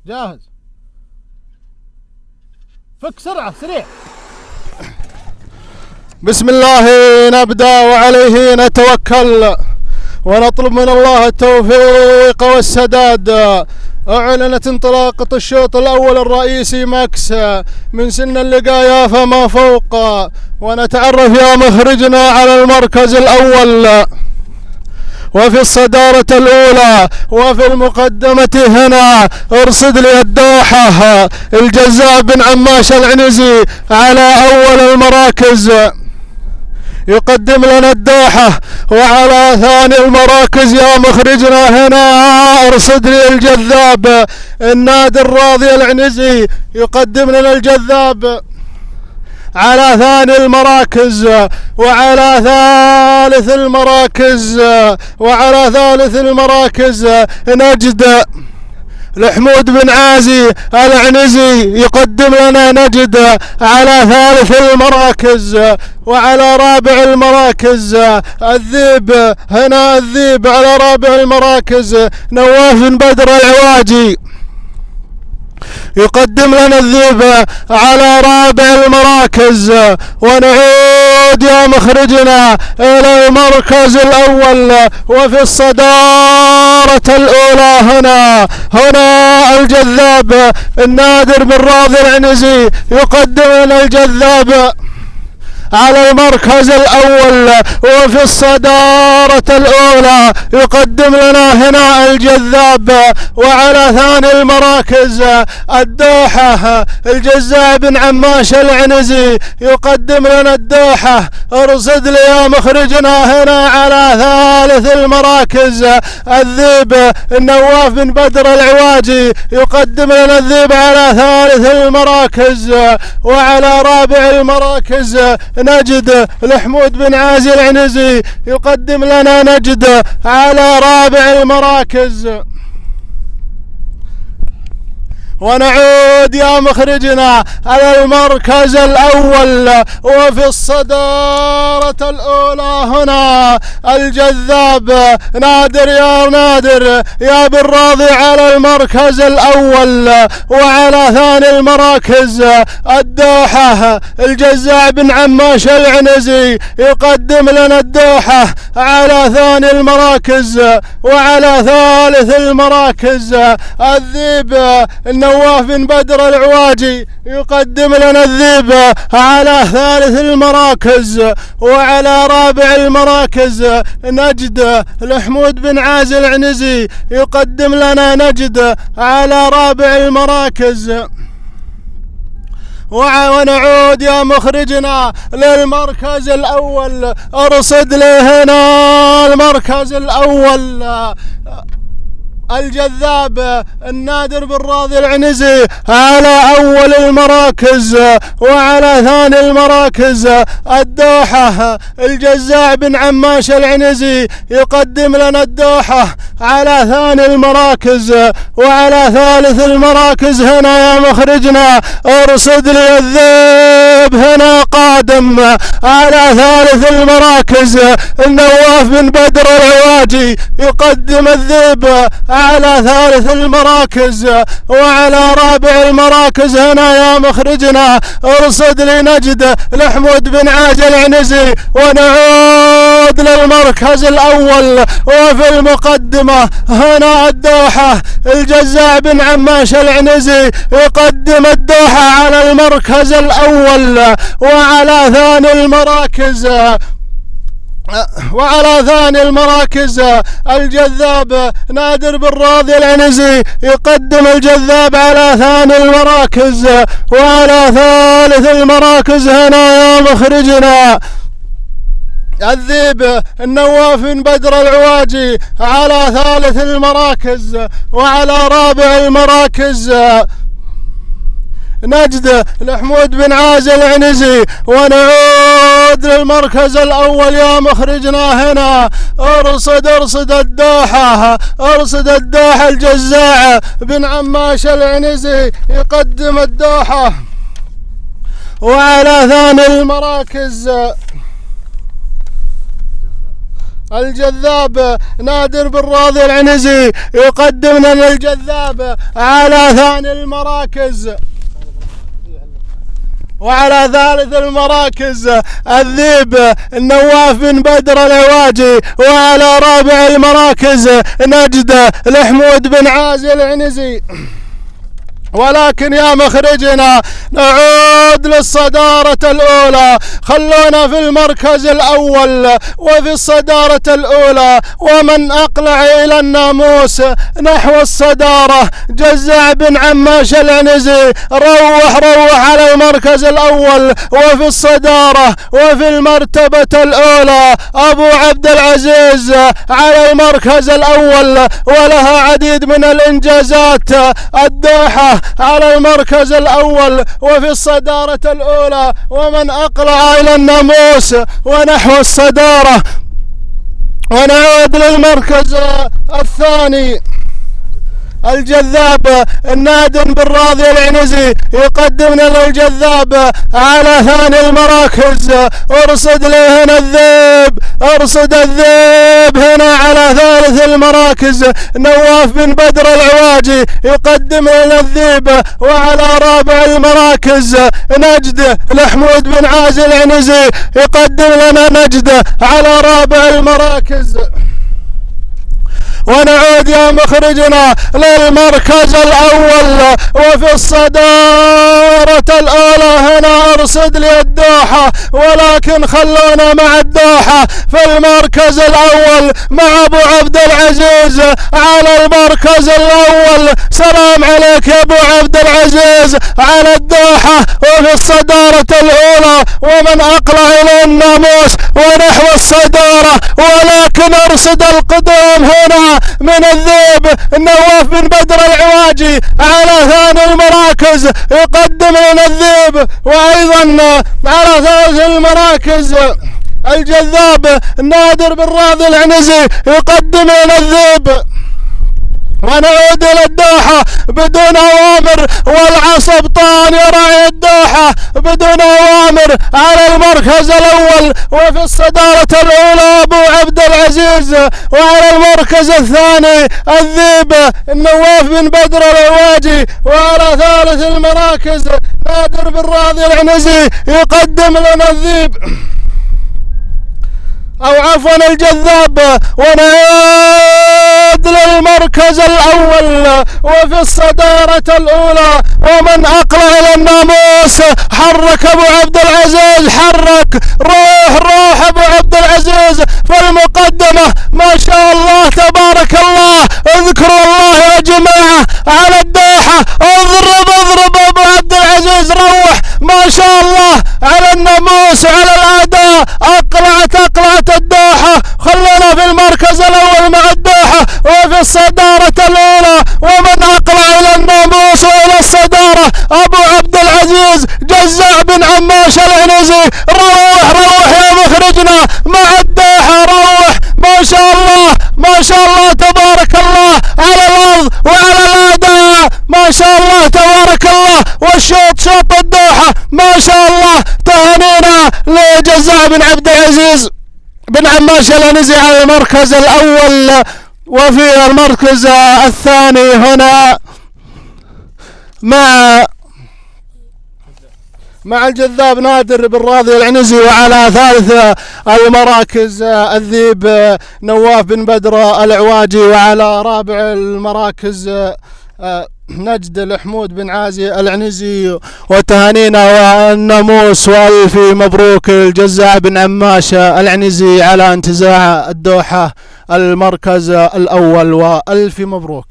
جاهز. فك سرعة سريع. بسم الله نبدأ وعليه نتوكل ونطلب من الله التوفيق والسداد. أعلنت انطلاقة الشوط الأول الرئيسي ماكس من سن اللقايا فما فوق، ونتعرف يا مخرجنا على المركز الأول وفي الصدارة الأولى وفي المقدمة هنا ارصد لي الدوحة الجزاء بن عماش العنزي على أول المراكز يقدم لنا الدوحة، وعلى ثاني المراكز يا مخرجنا هنا ارصد لي الجذاب النادي الراضي العنزي يقدم لنا الجذاب على ثاني المراكز، وعلى ثالث المراكز نجد لحمود بن عازي العنزي يقدم لنا نجد على ثالث المراكز، وعلى رابع المراكز الذيب على رابع المراكز نواف بن بدر العواجي يقدم لنا الذيب على رابع المراكز. ونعود يا مخرجنا إلى المركز الأول وفي الصدارة الأولى هنا الجذاب النادر بن راضي العنزي يقدم لنا الجذاب على المركز الأول، وفي الصدارة الأولى يقدم لنا هنا الجذاب، وعلى ثاني المراكز الدوحة الجزاء بن عماش العنزي يقدم لنا الدوحة. ارصد لي يا مخرجنا هنا على ثالث المراكز الذيب النواف بن بدر العواجي يقدم لنا الذيب على ثالث المراكز، وعلى رابع المراكز نجد لحمود بن عازي العنزي يقدم لنا نجد على رابع المراكز. ونعود يا مخرجنا على المركز الأول وفي الصدارة الأولى هنا الجذاب نادر يا بن راضي على المركز الأول، وعلى ثاني المراكز الدوحة الجزاء بن عماش العنزي يقدم لنا الدوحة على ثاني المراكز، وعلى ثالث المراكز الذيب نواف بن بدر العواجي يقدم لنا الذيب على ثالث المراكز، وعلى رابع المراكز نجد لحمود بن عازي العنزي يقدم لنا نجد على رابع المراكز. ونعود يا مخرجنا للمركز الأول، ارصد لي هنا المركز الأول الجذاب النادر بن راضي العنزي على أول المراكز، وعلى ثاني المراكز الدوحة الجزاء بن عماش العنزي يقدم لنا الدوحة على ثاني المراكز، وعلى ثالث المراكز هنا يا مخرجنا ارصد لي الذيب هنا قادم على ثالث المراكز النواف بن بدر العواجي يقدم الذيب على ثالث المراكز، وعلى رابع المراكز هنا يا مخرجنا ارصد لي نجد لحمود بن عازي العنزي. ونعود للمركز الأول وفي المقدمة هنا الدوحة الجزاء بن عماش العنزي يقدم الدوحة على المركز الأول، وعلى ثاني المراكز الجذاب نادر بن راضي العنزي يقدم الجذاب على ثاني المراكز، وعلى ثالث المراكز هنا يا مخرجنا الذيب النواف بن بدر العواجي على ثالث المراكز، وعلى رابع المراكز نجد لحمود بن عازي العنزي. ونعود للمركز الأول يا مخرجنا هنا ارصد الدوحة الجزاء بن عماش العنزي يقدم الدوحة، وعلى ثاني المراكز الجذاب نادر بن راضي العنزي يقدم لنا الجذاب على ثاني المراكز. وعلى ثالث المراكز الذيب النواف بن بدر العواجي. وعلى رابع المراكز نجد لحمود بن عازي العنزي. ولكن يا مخرجنا نعود للصدارة الأولى. خلونا في المركز الأول وفي الصدارة الأولى ومن أقلع إلى الناموس نحو الصدارة جزع بن عماش العنزي. روح على المركز الأول وفي الصدارة وفي المرتبة الأولى أبو عبد العزيز على المركز الأول ولها عديد من الإنجازات. الدوحة على المركز الأول وفي الصدارة الأولى ومن أقلع إلى الناموس ونحو الصدارة. ونعود للمركز الثاني الجذاب النادر بن راضي العنزي يقدم لنا الجذاب على ثاني المراكز. ارصد لي هنا الذيب، ارصد الذيب هنا على ثالث المراكز. نواف بن بدر العواجي يقدم لنا الذيب. وعلى رابع المراكز نجد لحمود بن عازي العنزي يقدم لنا نجد على رابع المراكز. ونعود يا مخرجنا للمركز الأول وفي الصدارة الأولى هنا ارصد لي الدوحة. ولكن خلونا مع الدوحة في المركز الأول مع أبو عبد العزيز على المركز الأول. سلام عليك يا أبو عبد العزيز على الدوحة وفي الصدارة الأولى ومن أقلع إلى الناموس ونحو الصدارة. ولكن ارصد القدوم هنا من الذيب النواف بن بدر العواجي على ثاني المراكز يقدم لنا الذيب. وأيضا على ثالث المراكز الجذاب نادر بن راضي العنزي يقدم لنا الذيب. ونعود إلى الدوحة بدون أوامر والعصبطان يراعي الدوحة بدون أوامر على المركز الأول وفي الصدارة الأولى أبو عبد العزيز. وعلى المركز الثاني الذيب النواف بن بدر العواجي. وعلى ثالث المراكز نادر بن راضي العنزي يقدم لنا الذيب أو عفوا الجذاب. ونعود للمركز الأول وفي الصدارة الأولى ومن أقلع إلى الناموس. حرك أبو عبد العزيز، حرك، روح أبو عبد العزيز في المقدمة. ما شاء الله تبارك الله. اذكروا الله يا جماعة على الدوحة. اضرب أبو عبد العزيز، روح ما شاء الله على الناموس على الأداء. أقلعت الدوحة. خلونا في المركز الأول مع الدوحة وفي الصدارة الأولى ومن أقلع إلى الناموس وإلى الصدارة أبو عبد العزيز جزع بن عماش العنزي. روح يا مخرجنا مع الدوحة، روح ما شاء الله تبارك الله على الأرض وعلى الأداء. ما شاء الله تبارك الله. والشوط شوط الدوحة ما شاء الله. تهانينا لجزع بن عبد العزيز بن عماش العنزي على المركز الأول. وفي المركز الثاني هنا مع الجذاب نادر بن راضي العنزي. وعلى ثالث المراكز الذيب نواف بن بدر العواجي. وعلى رابع المراكز نجد لحمود بن عازي العنزي. وتهانينا والناموس والف مبروك الجزاع بن عماش العنزي على انتزاع الدوحة المركز الأول والف مبروك.